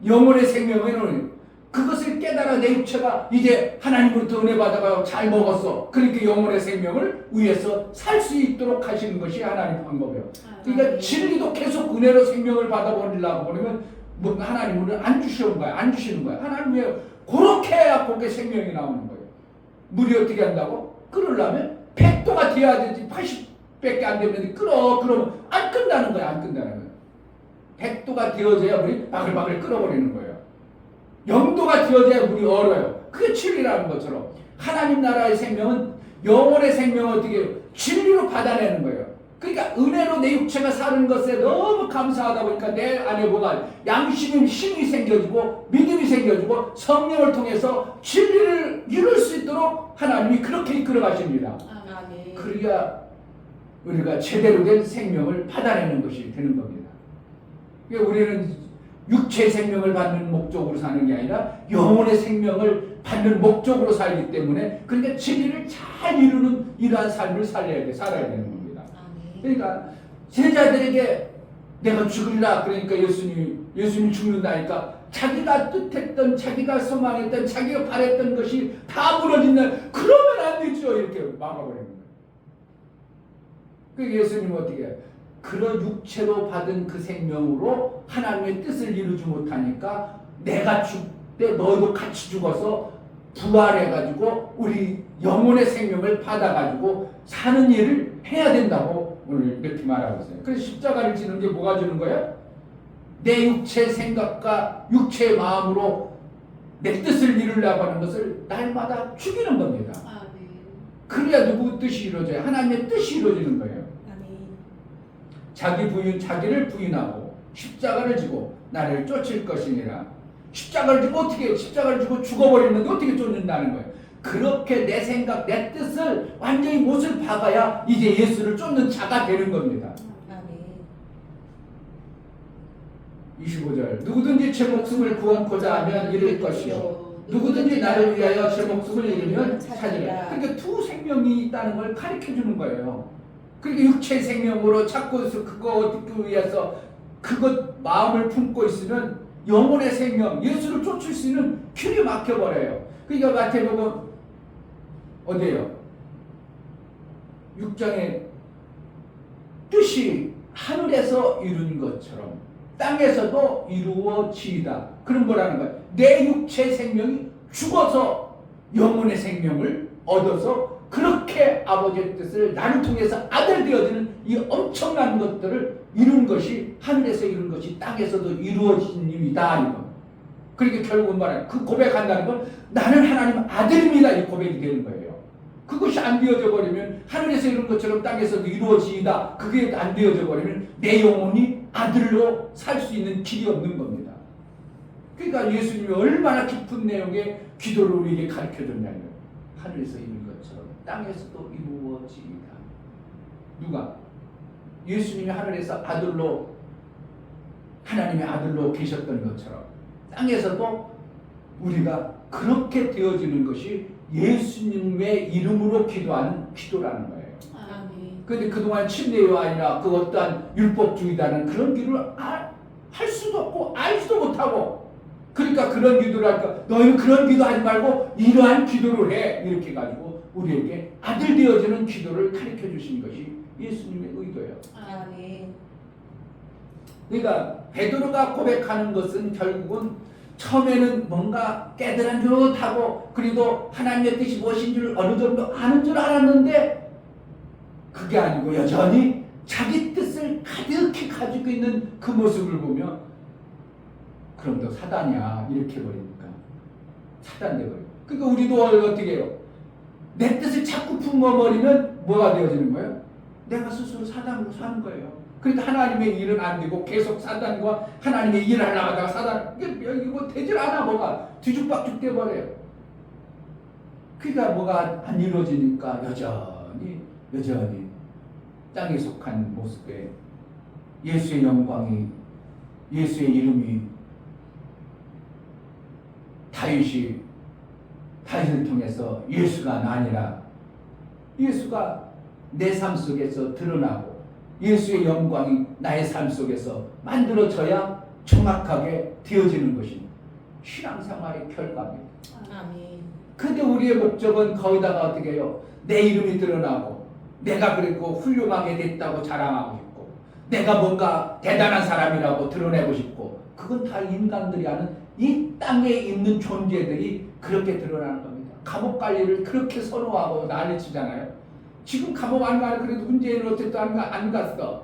영혼의 생명에는 그것을 깨달아 내 육체가 이제 하나님으로부터 은혜 받아가 잘 먹었어. 그러니까 영혼의 생명을 위해서 살 수 있도록 하시는 것이 하나님 방법이에요. 그러니까 진리도 계속 은혜로 생명을 받아버리려고 그러면 뭐 하나님은 안 주시는 거야. 안 주시는 거야. 하나님 왜 그렇게 해야 거기에 생명이 나오는 거예요. 물이 어떻게 한다고? 끓으려면 100도가 돼야 되지 80밖에 안 되면 그러면 안 끈다는 거야. 안 끈다는 거야. 100도가 되어져야 물이 바글바글 끓어버리는 거예요. 0도가 되어져야 물이 얼어요. 그게 진리라는 것처럼 하나님 나라의 생명은, 영혼의 생명은 어떻게 해요? 진리로 받아내는 거예요. 그러니까 은혜로 내 육체가 사는 것에 너무 감사하다 보니까 내 안에 뭐가 양심이, 힘이 생겨지고 믿음이 생겨지고 성령을 통해서 진리를 이룰 수 있도록 하나님이 그렇게 이끌어 가십니다. 그래야 우리가 제대로 된 생명을 받아내는 것이 되는 겁니다. 그러니까 우리는 육체의 생명을 받는 목적으로 사는 게 아니라 영혼의 생명을 받는 목적으로 살기 때문에, 그러니까 진리를 잘 이루는 이러한 삶을 살아야 되는 겁니다. 그러니까 제자들에게 내가 죽으리라 그러니까 예수님이 죽는다니까 자기가 뜻했던, 자기가 소망했던, 자기가 바랬던 것이 다 무너진다. 그러면 안 되죠. 이렇게 막아버리는 거예요. 그 예수님은 어떻게 해요? 그런 육체로 받은 그 생명으로 하나님의 뜻을 이루지 못하니까 내가 죽을 때 너희도 같이 죽어서 부활해가지고 우리 영혼의 생명을 받아가지고 사는 일을 해야 된다고 오늘 이렇게 말하고 있어요. 그래서 십자가를 지는 게 뭐가 주는 거예요? 내 육체의 생각과 육체의 마음으로 내 뜻을 이루려고 하는 것을 날마다 죽이는 겁니다. 그래야 누구 뜻이 이루어져요? 하나님의 뜻이 이루어지는 거예요. 자기를 부인하고 십자가를 지고 나를 쫓을 것이니라. 십자가를 지고 어떻게 해요? 십자가를 지고 죽어버리는데 어떻게 쫓는다는 거예요? 그렇게 내 생각, 내 뜻을 완전히 못을 박아야 이제 예수를 쫓는 자가 되는 겁니다. 25절 누구든지 제 목숨을 구원코자 하면 잃을 것이요 누구든지 나를 위하여 제 목숨을 잃으면 찾으리라. 그러니까 두 생명이 있다는 걸 가르쳐주는 거예요. 그러니까 육체의 생명으로 찾고 있어 그거 얻기 위해서 그것 마음을 품고 있으면 영혼의 생명, 예수를 쫓을 수 있는 길이 막혀버려요. 그러니까 마태복음 어디에요? 6장에 뜻이 하늘에서 이룬 것처럼 땅에서도 이루어지이다. 그런 거라는 거예요. 내 육체 생명이 죽어서 영혼의 생명을 얻어서 그렇게 아버지의 뜻을 나를 통해서 아들 되어지는 이 엄청난 것들을 이룬 것이 하늘에서 이룬 것이 땅에서도 이루어진 일이다. 이거. 그러니까 결국은 말하는 그 고백한다는 건 나는 하나님 아들입니다. 이 고백이 되는 거예요. 그것이 안 되어져 버리면 하늘에서 이룬 것처럼 땅에서도 이루어지다. 그게 안 되어져 버리면 내 영혼이 아들로 살 수 있는 길이 없는 겁니다. 그러니까 예수님이 얼마나 깊은 내용의 기도를 우리에게 가르쳐줬냐면 하늘에서 이룬 것처럼 땅에서도 이루어지이다. 누가? 예수님이 하늘에서 아들로 하나님의 아들로 계셨던 것처럼 땅에서도 우리가 그렇게 되어지는 것이 예수님의 이름으로 기도하는 기도라는 거예요. 아멘. 그런데 그동안 침례요 아니라 그 어떠한 율법주의다는 그런 기도를 할 수도 없고 알지도 못하고 그러니까 그런 기도를 하니까 너희는 그런 기도하지 말고 이러한 기도를 해 이렇게 해가지고 우리에게 아들 되어지는 기도를 가르쳐 주신 것이 예수님의 의도예요. 아멘. 그러니까 베드로가 고백하는 것은 결국은 처음에는 뭔가 깨달은 듯하고 그래도 하나님의 뜻이 무엇인 줄 어느 정도 아는 줄 알았는데 그게 아니고 여전히 자기 뜻을 가득히 가지고 있는 그 모습을 보면 그럼 너 사단이야 이렇게 버리니까 사단 돼버려. 그러니까 우리도 어떻게 해요? 내 뜻을 자꾸 품어버리면 뭐가 되어지는 거예요? 내가 스스로 사단으로 사는 거예요. 그러니까 하나님의 일은 안 되고 계속 사단과 하나님의 일을 하려고 하다가 사단 이게 뭐 되질 않아. 뭐가 뒤죽박죽 돼버려요. 그러니까 뭐가 안 이루어지니까 여전히 땅에 속한 모습에 예수의 영광이 예수의 이름이 다윗을 통해서 예수가 아니라 예수가 내 삶 속에서 드러나고 예수의 영광이 나의 삶 속에서 만들어져야 정확하게 되어지는 것이 신앙생활의 결과입니다. 아멘. 근데 우리의 목적은 거기다가 어떻게 해요? 내 이름이 드러나고 내가 그리고 훌륭하게 됐다고 자랑하고 싶고 내가 뭔가 대단한 사람이라고 드러내고 싶고 그건 다 인간들이 하는 이 땅에 있는 존재들이 그렇게 드러나는 겁니다. 감옥 관리를 그렇게 선호하고 난리치잖아요. 지금 감옥 안 가는 그래도 문재인은 어쨌든 안 갔어.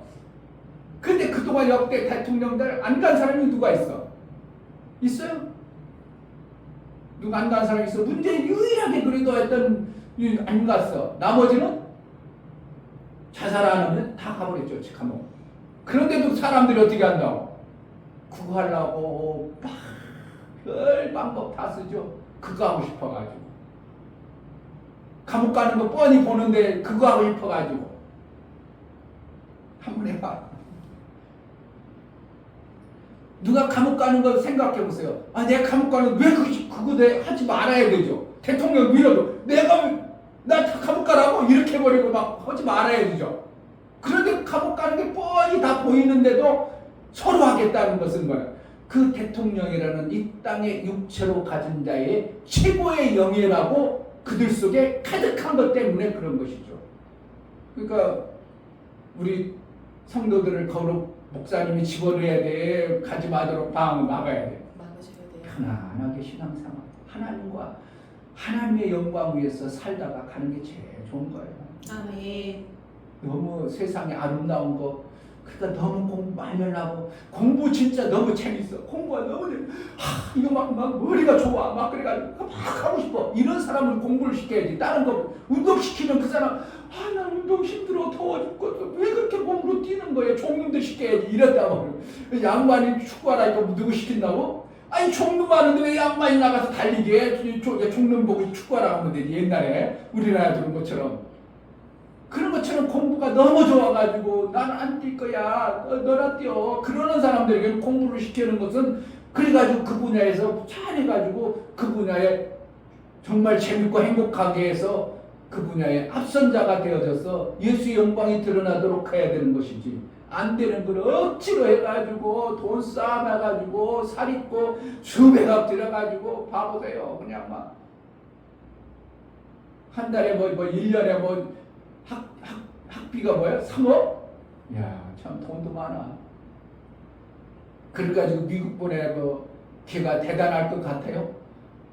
근데 그동안 역대 대통령들 안 간 사람이 누가 있어? 있어요? 누가 안 간 사람이 있어? 문재인 유일하게 그래도 안 갔어. 나머지는 자살 안 하면 다 가버렸죠. 감옥. 그런데도 사람들이 어떻게 한다고? 그거 하려고 별 방법 다 쓰죠. 그거 하고 싶어가지고. 감옥 가는 거 뻔히 보는데 그거 하고 싶어가지고. 한번 해봐. 누가 감옥 가는 거 생각해 보세요. 내가 감옥 가는 거 왜 그거 하지 말아야 되죠. 대통령 밀어도 나 감옥 가라고 이렇게 해버리고 막 하지 말아야 되죠. 그런데 감옥 가는 게 뻔히 다 보이는데도 서로 하겠다는 것은 뭐야? 그 대통령이라는 이 땅의 육체로 가진 자의 최고의 영예라고 그들 속에 가득한 것 때문에 그런 것이죠. 그러니까 우리 성도들을 거룩 목사님이 집어넣어야 돼. 가지 마도록 방을 막아야 돼. 막으셔야 돼요. 편안하게 신앙생활 하나님과 하나님의 영광 위에서 살다가 가는 게 제일 좋은 거예요. 아멘. 너무 세상에 아름다운 거 그러니까 너무 공부 많이 하려고 공부 진짜 너무 재밌어. 공부가 너무 이거 막 머리가 좋아. 막 그래가지고 막 하고 싶어. 이런 사람은 공부를 시켜야지. 다른 거 운동시키면 그 사람 나 운동 힘들어 더워 죽겠어. 왜 그렇게 몸으로 뛰는 거야. 종놈도 시켜야지. 이랬다고. 양반이 축구하라니까 누구 시킨다고? 아니 종놈 많은데 왜 양반이 나가서 달리게 해. 종놈 보고 축구하라고 하면 되지. 옛날에 우리나라 그런 것처럼. 그런 것처럼 공부가 너무 좋아가지고 나는 안 뛸 거야. 너나 뛰어. 그러는 사람들에게 공부를 시키는 것은 그래가지고 그 분야에서 잘해가지고 그 분야에 정말 재밌고 행복하게 해서 그 분야의 앞선자가 되어져서 예수의 영광이 드러나도록 해야 되는 것이지. 안 되는 걸 억지로 해가지고 돈 쌓아놔가지고 살 있고 수백억 들여가지고 봐보세요. 그냥 막 한 달에 뭐 1년에 학비가 뭐야? 3억? 야, 참 돈도 많아. 그래가지고 미국 보내고 걔가 대단할 것 같아요?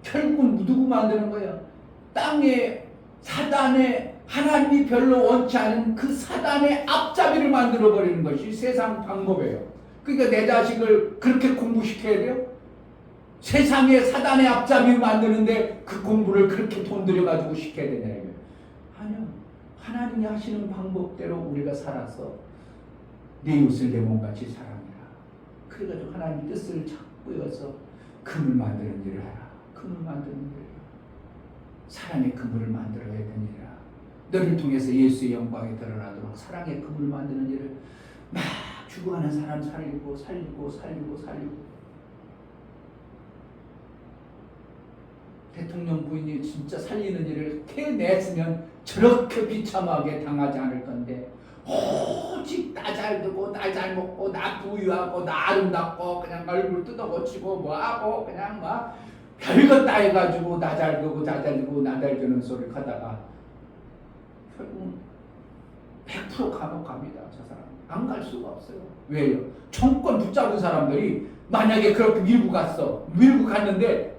결국은 누구 만드는 거야? 땅에 사단의 하나님이 별로 원치 않은 그 사단의 앞잡이를 만들어 버리는 것이 세상 방법이에요. 그러니까 내 자식을 그렇게 공부시켜야 돼요? 세상에 사단의 앞잡이 만드는데 그 공부를 그렇게 돈 들여가지고 시켜야 되냐 이거예요. 아니요. 하나님이 하시는 방법대로 우리가 살아서 내 이웃을 내 몸같이 사랑해라. 그래가지고 하나님 뜻을 찾고 여서 금을 만드는 일을 하라. 금을 만드는 일을 하라. 사랑의 그물을 만들어야 되니라. 너를 통해서 예수의 영광이 드러나도록 사랑의 그물을 만드는 일을 막 죽어가는 사람 살리고 대통령 부인이 진짜 살리는 일을 해냈으면 저렇게 비참하게 당하지 않을 건데 오직 나 잘 되고 나 잘 먹고 나 부유하고 나 아름답고 그냥 얼굴 뜯어고치고 뭐하고 그냥 막 별것 다 해가지고 나 잘 되고 나 잘 되고 나 잘 되는 소리를 하다가 결국은 100% 감옥 갑니다. 저 사람 안 갈 수가 없어요. 왜요? 정권 붙잡은 사람들이 만약에 그렇게 밀고 갔는데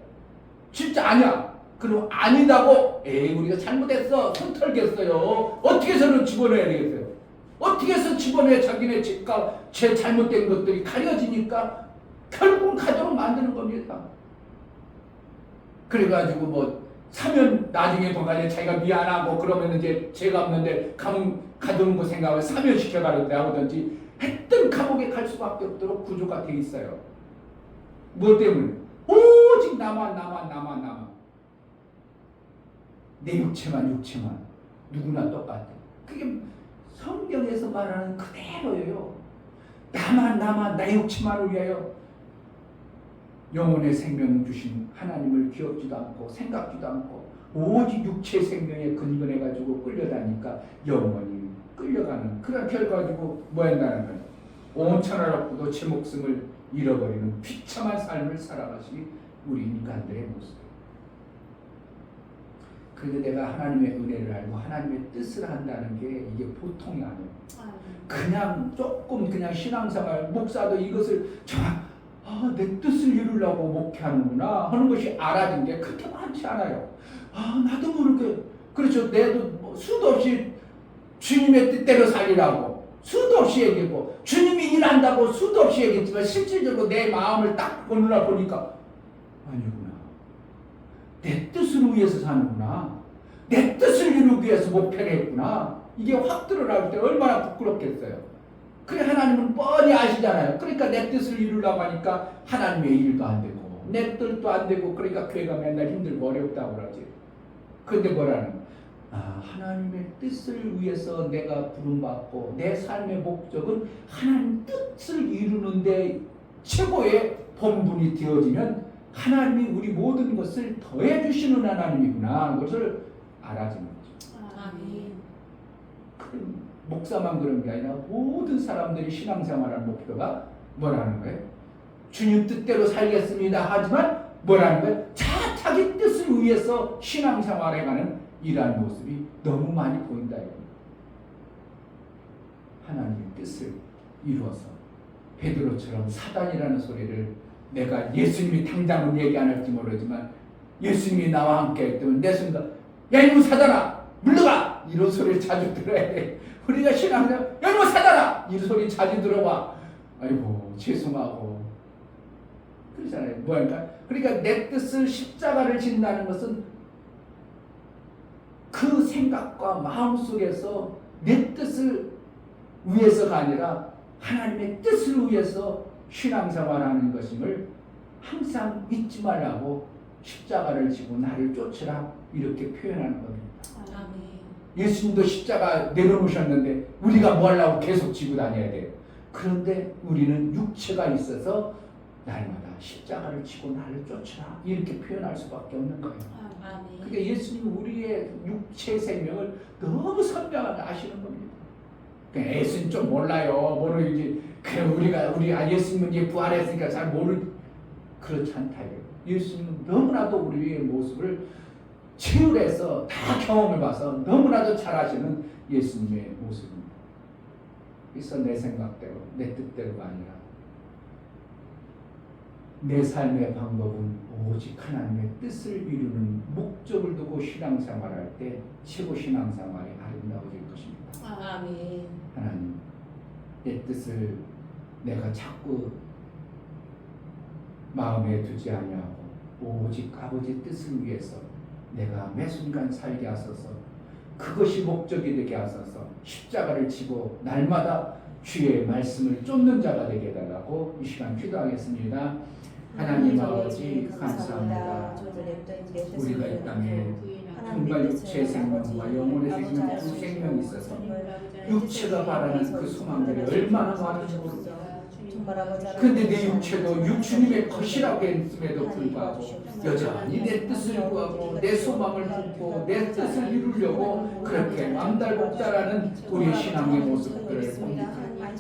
진짜 아니야. 그럼 아니다고 우리가 잘못했어 손 털겠어요. 어떻게 해서는 집어넣어야 되겠어요. 어떻게 해서 집어넣어야 자기네 집과 제 잘못된 것들이 가려지니까 결국은 가도록 만드는 겁니다. 그래가지고 뭐 사면 나중에 보면 자기가 미안하고 그러면 이제 죄가 없는데 감옥 가두는 거 생각하면 사면시켜가든지 했던 감옥에 갈 수밖에 없도록 구조가 돼 있어요. 뭐 때문에? 오직 나만 내 육체만 누구나 똑같아. 그게 성경에서 말하는 그대로예요. 나만 내 육체만을 위하여 영혼의 생명 주신 하나님을 기억지도 않고 생각지도 않고 오직 육체 생명에 근본해가지고 끌려다니까 영원히 끌려가는 그런 결과가지고 뭐 한다는 거예요. 온 천하를 얻고도 제 목숨을 잃어버리는 비참한 삶을 살아가시기 우리 인간들의 모습. 그런데 내가 하나님의 은혜를 알고 하나님의 뜻을 한다는 게 이게 보통이 아니에요. 그냥 조금 그냥 신앙생활 목사도 이것을 내 뜻을 이루려고 목회하는구나 하는 것이 알아진 게 그렇게 많지 않아요. 나도 모르게 그렇죠. 내도 수도 없이 주님의 뜻대로 살리라고 수도 없이 얘기했고 주님이 일한다고 수도 없이 얘기했지만 실질적으로 내 마음을 딱 보니까 아니구나. 내 뜻을 위해서 사는구나. 내 뜻을 이루기 위해서 목표를 했구나. 이게 확 드러날 때 얼마나 부끄럽겠어요. 그래 하나님은 뻔히 아시잖아요. 그러니까 내 뜻을 이루려고 하니까 하나님의 일도 안 되고 내 뜻도 안 되고 그러니까 교회가 맨날 힘들고 어렵다고 그러지. 근데 뭐라는 하나님의 뜻을 위해서 내가 부름받고 내 삶의 목적은 하나님 뜻을 이루는데 최고의 본분이 되어지면 하나님이 우리 모든 것을 더해 주시는 하나님이구나 하는 것을 알아지는 거죠. 아멘. 목사만 그런 게 아니라 모든 사람들이 신앙생활하는 목표가 뭐라는 거예요? 주님 뜻대로 살겠습니다 하지만 뭐라는 거예요? 자기 뜻을 위해서 신앙생활해가는 이러한 모습이 너무 많이 보인다 이겁니다. 하나님의 뜻을 이루어서 베드로처럼 사단이라는 소리를 내가 예수님이 당장은 얘기 안 할지 모르지만 예수님이 나와 함께 했다면 내 순간 야 이놈 사단아 물러가 이런 소리를 자주 들어야 돼. 우리가 신앙생활 야 이놈 사단아 이 소리 자주 들어봐. 아이고 죄송하고 그러잖아요. 뭐랄까? 그러니까 내 뜻을 십자가를 진다는 것은 그 생각과 마음 속에서 내 뜻을 위해서가 아니라 하나님의 뜻을 위해서 신앙생활하는 것임을 항상 잊지 말라고 십자가를 지고 나를 쫓으라 이렇게 표현하는 겁니다. 아멘. 예수님도 십자가 내려놓으셨는데 우리가 뭐 하려고 계속 지고 다녀야 돼요. 그런데 우리는 육체가 있어서 날마다 십자가를 지고 나를 쫓으라 이렇게 표현할 수밖에 없는 거예요. 아멘. 그러니까 예수님은 우리의 육체 생명을 너무 선명하게 아시는 겁니다. 그러니까 예수님 좀 몰라요. 모르지. 그래 우리가 예수님은 이제 부활했으니까 잘 그렇지 않다 이거예요. 예수님은 너무나도 우리의 모습을 치유해서 다 경험을 봐서 너무나도 잘 아시는 예수님의 모습입니다. 그래서 내 생각대로 내 뜻대로가 아니라 내 삶의 방법은 오직 하나님의 뜻을 이루는 목적을 두고 신앙생활할 때 최고 신앙생활이 아름다워질 것입니다. 아멘. 하나님, 내 뜻을 내가 자꾸 마음에 두지 아니하고 오직 아버지 뜻을 위해서 내가 매 순간 살게 하소서. 그것이 목적이 되게 하소서. 십자가를 지고 날마다 주의 말씀을 쫓는 자가 되게 해달라고 이 시간 기도하겠습니다. 하나님 아버지 감사합니다. 우리가 이 땅에 정말 육체의 생명과 영혼의 생명 두 생명이 있어서 육체가 바라는 그 소망들이 얼마나 많은지 모릅니다. 근데 내 육체도 육주님의 것이라고 했음에도 불구하고 여전히 내 뜻을 구하고 내 소망을 품고 내 뜻을 이루려고 그렇게 망달복달하는 우리의 신앙의 모습들을 봅니다.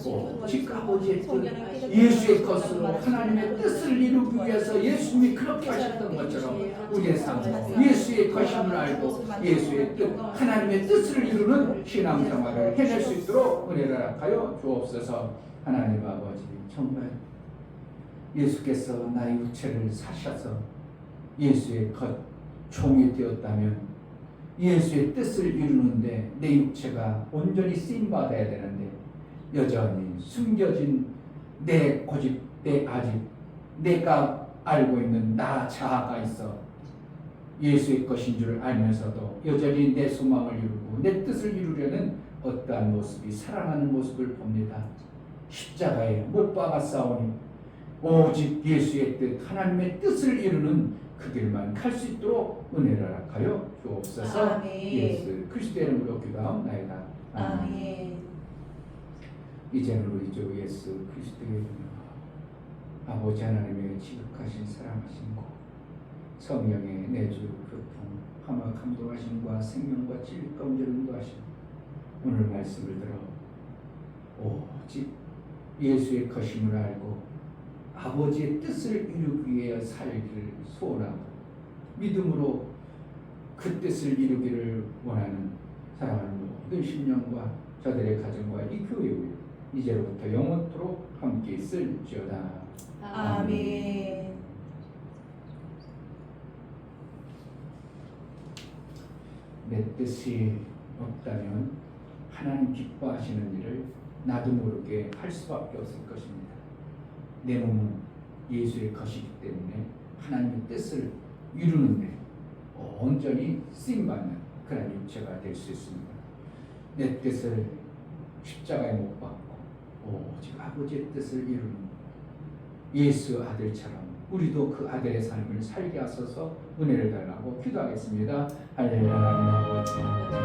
오직 아버지의 뜻, 예수의 것으로 하나님의 뜻을 이루기 위해서 예수님이 그렇게 하셨던 것처럼 우리의 삶은 예수의 것임을 알고 예수의 뜻, 하나님의 뜻을 이루는 신앙생활을 해낼 수 있도록 은혜를 허락하여 주옵소서. 하나님 아버지, 정말 예수께서 나의 육체를 사셔서 예수의 것 종이 되었다면 예수의 뜻을 이루는데 내 육체가 온전히 쓰임받아야 되는데 여전히 숨겨진 내 고집, 내 아집, 내가 알고 있는 나 자아가 있어 예수의 것인 줄 알면서도 여전히 내 소망을 이루고 내 뜻을 이루려는 어떠한 모습이 살아나는 모습을 봅니다. 십자가에 못 박아 싸우니 오직 예수의 뜻, 하나님의 뜻을 이루는 그 길만 갈 수 있도록 은혜를 허락하여 주옵소서. 아멘. 예수 그리스도의 이름으로 기도하옵나이다. 아멘. 이제는 우리 주 예수 그리스도의 이름으로 아버지 하나님의 지극하신 사랑하심과 성령의 내주 교통 함과 감동하심과 생명과 진리 가운데 인도하심 오늘 말씀을 들어 오직 예수의 것임을 알고 아버지의 뜻을 이루기 위해 살기를 소원하고 믿음으로 그 뜻을 이루기를 원하는 사랑하는 모든 심령과 저들의 가정과 이 교회 이제로부터 영원토록 함께 있을지어다. 아멘. 내 뜻이 없다면 하나님 기뻐하시는 일을 나도 모르게 할 수밖에 없을 것입니다. 내 몸은 예수의 것이기 때문에 하나님의 뜻을 이루는데 온전히 쓰임받는 그런 육체가 될 수 있습니다. 내 뜻을 십자가에 못 박고 오직 아버지의 뜻을 이루는 예수 아들처럼 우리도 그 아들의 삶을 살게 하소서 은혜를 달라고 기도하겠습니다. 할렐루야.